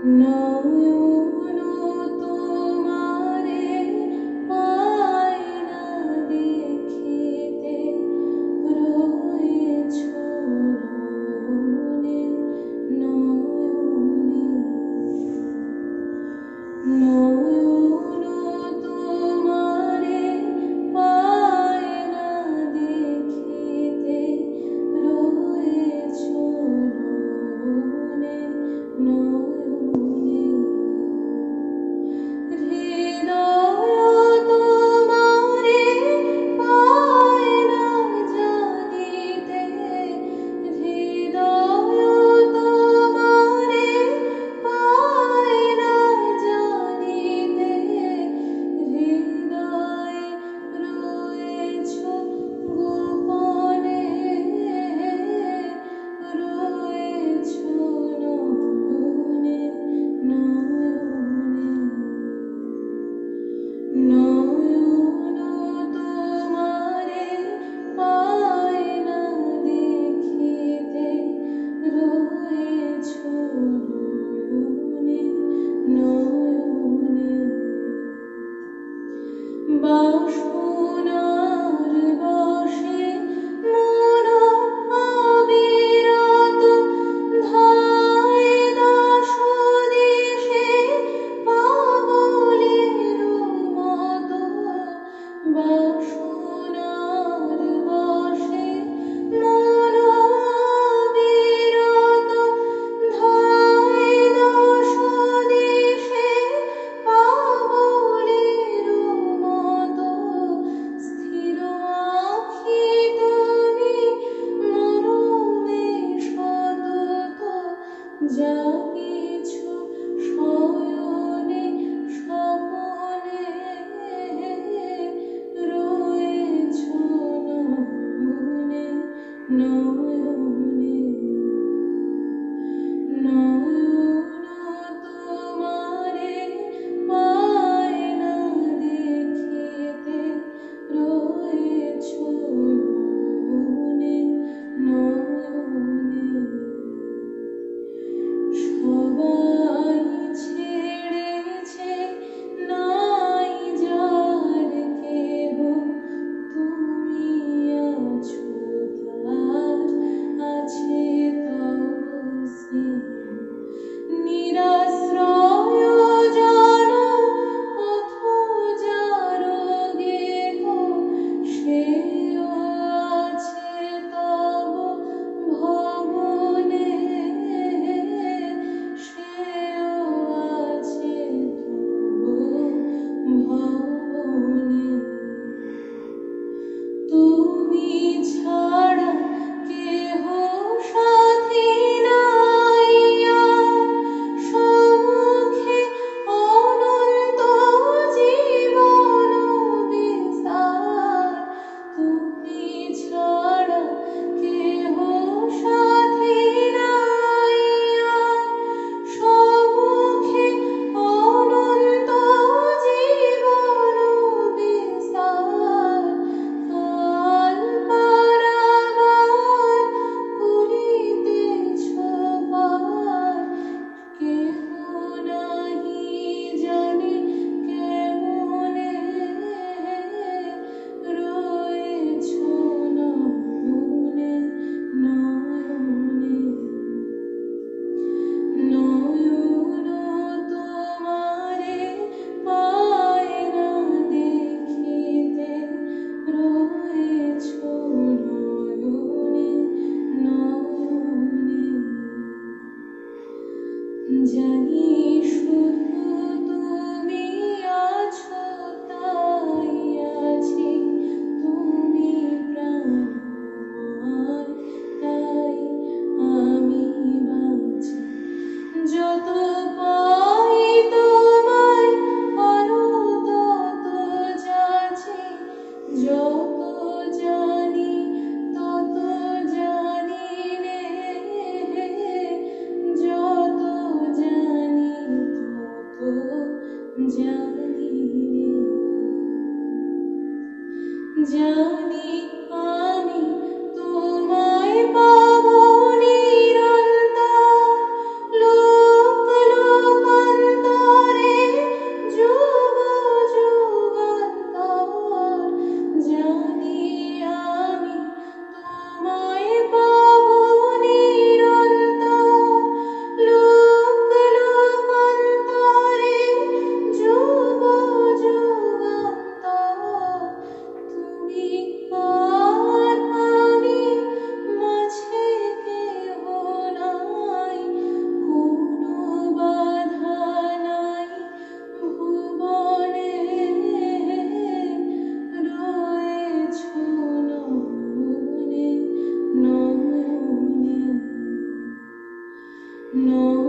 নয়ন তোমারে পায় না দেখিতে, রয়েছ নয়নে নয়নে। নয়ন তোমারে পায় না দেখিতে, রয়েছ নয়নে নয়নে। হৃদয় তোমারে পায় না জানিতে, হৃদয় তোমারে পায় না জানিতে, হৃদয়ে রয়েছ গোপনে, রয়েছ নয়নে নয়নে। নয়ন তোমারে পায় না দেখিতে, রয়েছ নয়নে নয়নে। বাসনার বশে মন অবিরত ধায় দাস দেশে পাগলের মতো। বাসনার বশে মন অবিরত ধায় দাস দেশে পাগলের মতো। স্থির আঁখি তুমি মরমে সতত, যা কিছু শয়নে স্বপনে, রয়েছ নয়নে নয়নে। নয়ন তোমারে পায় না দেখিতে, রয়েছ নয়নে নয়নে। No